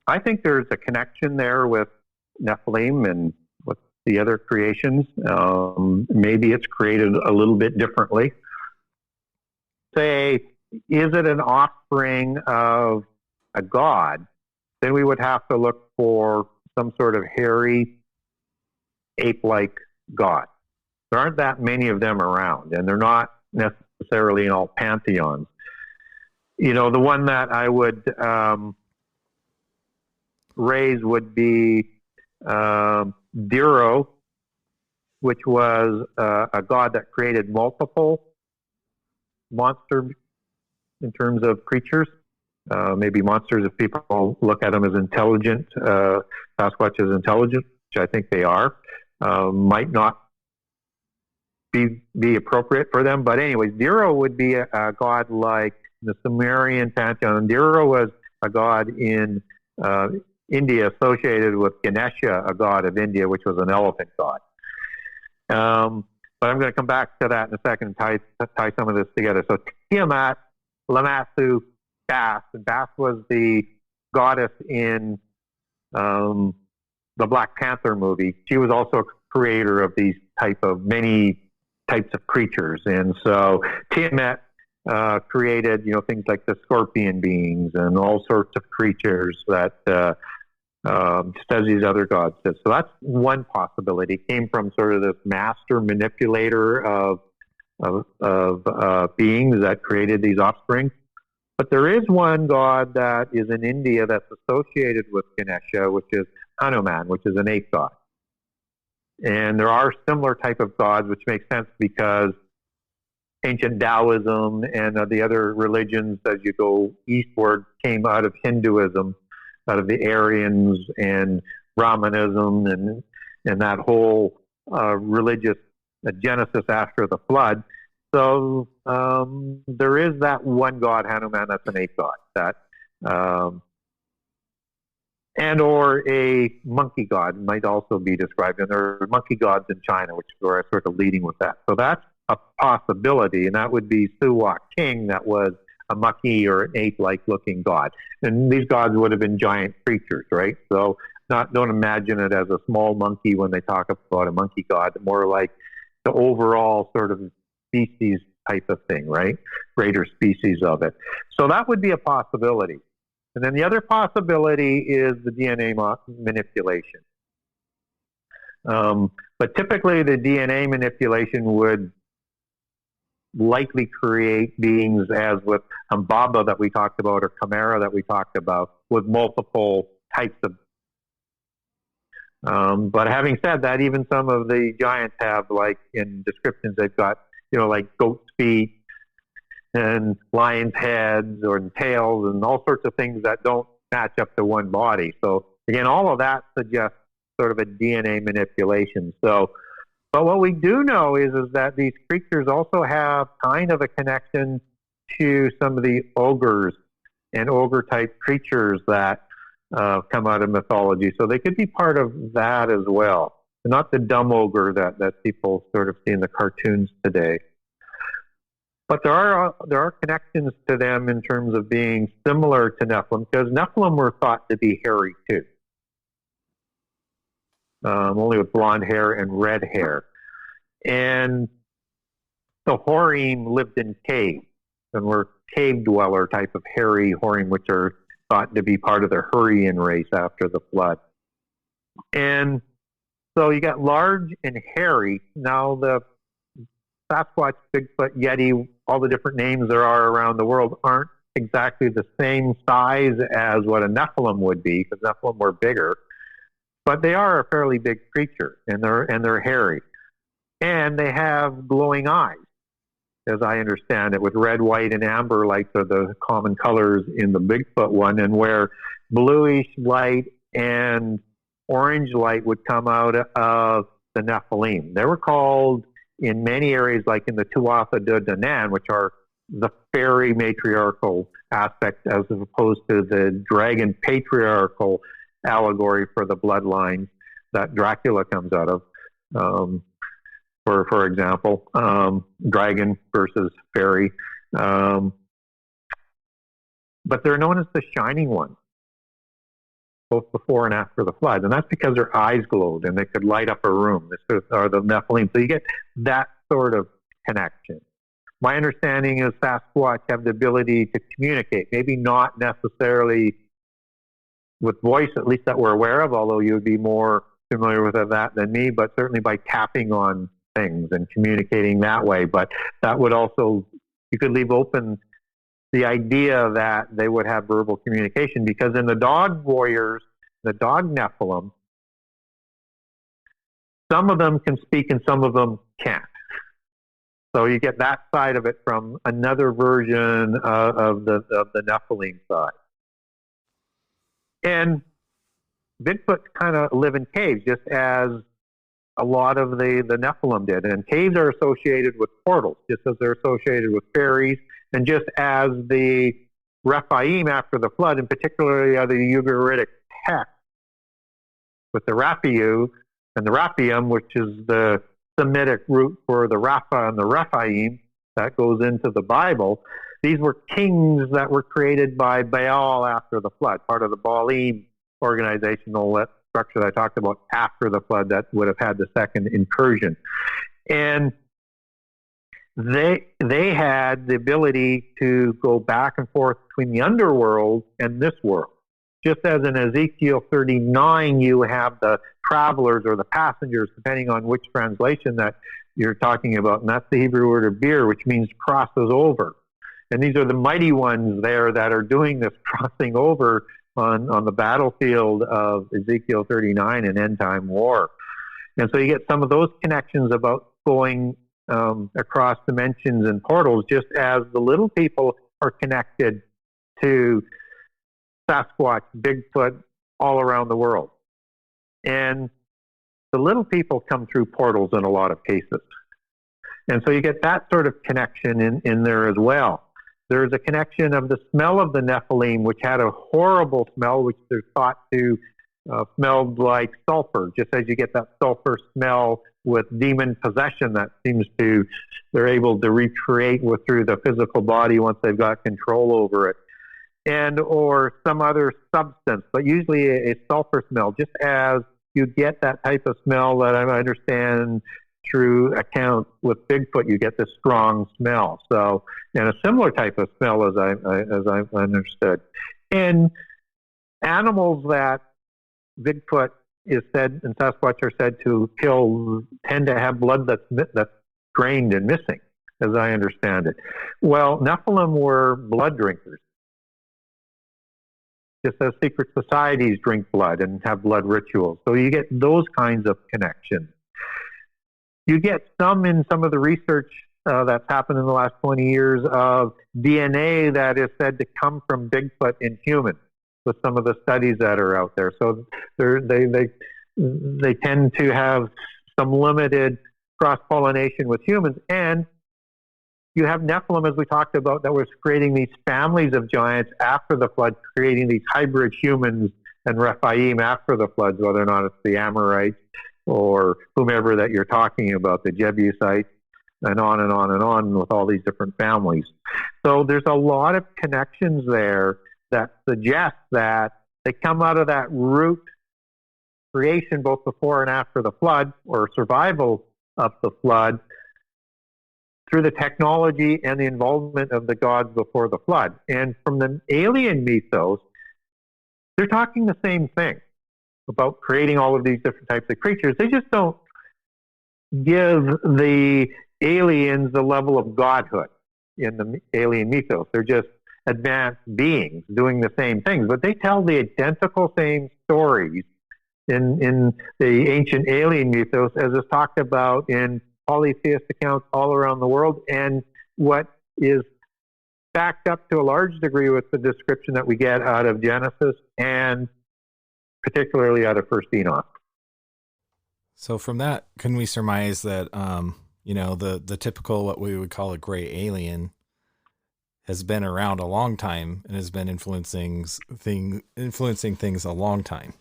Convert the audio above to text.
I think there's a connection there with Nephilim and with the other creations. Maybe it's created a little bit differently. Say, is it an offspring of a god? Then we would have to look for some sort of hairy, ape-like god. There aren't that many of them around, and they're not necessarily in all pantheons. You know, the one that I would raise would be Diro, which was a god that created multiple monsters in terms of creatures. Maybe monsters, if people look at them as intelligent, Sasquatch is intelligent, which I think they are, might not be appropriate for them. But anyways, Diro would be a god like the Sumerian Pantheon. Diro was a god in India associated with Ganesha, a god of India, which was an elephant god. But I'm going to come back to that in a second and tie some of this together. So Tiamat, Lamassu, Bast. And Bast was the goddess in the Black Panther movie. She was also a creator of these many types of creatures. And so Tiamat created, things like the scorpion beings and all sorts of creatures that just as these other gods did. So that's one possibility. It came from sort of this master manipulator of beings that created these offspring. But there is one god that is in India that's associated with Ganesha, which is Hanuman, which is an ape god. And there are similar type of gods, which makes sense because ancient Taoism and the other religions as you go eastward came out of Hinduism, out of the Aryans and Brahmanism and that whole religious genesis after the flood. So there is that one god, Hanuman, that's an ape god, that and or a monkey god might also be described. And there are monkey gods in China, which are sort of leading with that. So that's a possibility, and that would be Suwak King, that was a monkey or an ape-like looking god. And these gods would have been giant creatures, right? So don't imagine it as a small monkey when they talk about a monkey god, more like the overall sort of species type of thing, right? Greater species of it. So that would be a possibility. And then the other possibility is the DNA manipulation. But typically the DNA manipulation would likely create beings as with Humbaba that we talked about, or Chimera that we talked about, with multiple types of. But having said that, even some of the giants have, like in descriptions, they've got, like goat's feet and lion's heads or tails and all sorts of things that don't match up to one body. So again, all of that suggests sort of a DNA manipulation. So, but what we do know is that these creatures also have kind of a connection to some of the ogres and ogre-type creatures that come out of mythology. So they could be part of that as well. Not the dumb ogre that people sort of see in the cartoons today. But there are connections to them in terms of being similar to Nephilim, because Nephilim were thought to be hairy too. Only with blonde hair and red hair. And the Horim lived in caves and were cave dweller type of hairy Horim, which are thought to be part of the Hurrian race after the flood. And so you got large and hairy. Now the Sasquatch, Bigfoot, Yeti, all the different names there are around the world aren't exactly the same size as what a Nephilim would be, because Nephilim were bigger. But they are a fairly big creature, and they're hairy. And they have glowing eyes, as I understand it, with red, white, and amber lights are the common colors in the Bigfoot one, and where bluish light and orange light would come out of the Nephilim. They were called, in many areas, like in the Tuatha De Danann, which are the fairy matriarchal aspect as opposed to the dragon patriarchal allegory for the bloodline that Dracula comes out of. For example, dragon versus fairy. But they're known as the Shining Ones. both before and after the flood. And that's because their eyes glowed and they could light up a room. This are the Nephilim. So you get that sort of connection. My understanding is Sasquatch have the ability to communicate, maybe not necessarily with voice, at least that we're aware of, although you would be more familiar with that than me, but certainly by tapping on things and communicating that way. But that would also, you could leave open the idea that they would have verbal communication, because in the dog warriors, the dog Nephilim, some of them can speak and some of them can't. So you get that side of it from another version of the Nephilim side. And Bigfoot kind of live in caves, just as a lot of the Nephilim did. And caves are associated with portals, just as they're associated with fairies, and just as the Rephaim after the flood, and particularly the Ugaritic text with the Raphaim and the Raphaim, which is the Semitic root for the Rapha and the Rephaim that goes into the Bible. These were kings that were created by Baal after the flood, part of the Baalim organizational structure that I talked about after the flood that would have had the second incursion. And they had the ability to go back and forth between the underworld and this world. Just as in Ezekiel 39, you have the travelers or the passengers, depending on which translation that you're talking about. And that's the Hebrew word of beer, which means crosses over. And these are the mighty ones there that are doing this crossing over on the battlefield of Ezekiel 39 and end time war. And so you get some of those connections about going across dimensions and portals, just as the little people are connected to Sasquatch, Bigfoot, all around the world. And the little people come through portals in a lot of cases. And so you get that sort of connection in there as well. There's a connection of the smell of the Nephilim, which had a horrible smell, which they're thought to smelled like sulfur, just as you get that sulfur smell with demon possession that seems to, they're able to recreate through the physical body once they've got control over it. And or some other substance, but usually a sulfur smell, just as you get that type of smell that I understand through accounts with Bigfoot, you get this strong smell. So, and a similar type of smell as I understood. And animals that Bigfoot is said and Sasquatch are said to kill tend to have blood that's drained and missing, as I understand it. Well, Nephilim were blood drinkers. Just as secret societies drink blood and have blood rituals. So you get those kinds of connections. You get some in some of the research that's happened in the last 20 years of DNA that is said to come from Bigfoot in humans, with some of the studies that are out there. So they tend to have some limited cross-pollination with humans. And you have Nephilim, as we talked about, that was creating these families of giants after the flood, creating these hybrid humans and Rephaim after the floods, whether or not it's the Amorites or whomever that you're talking about, the Jebusites, and on and on and on with all these different families. So there's a lot of connections there that suggest that they come out of that root creation both before and after the flood, or survival of the flood, through the technology and the involvement of the gods before the flood. And from the alien mythos, they're talking the same thing about creating all of these different types of creatures. They just don't give the aliens the level of godhood in the alien mythos. They're just advanced beings doing the same things, but they tell the identical same stories in the ancient alien mythos as is talked about in polytheist accounts all around the world, and what is backed up to a large degree with the description that we get out of Genesis and particularly out of First Enoch. So from that, can we surmise that, the typical, what we would call a gray alien, has been around a long time and has been influencing things a long time?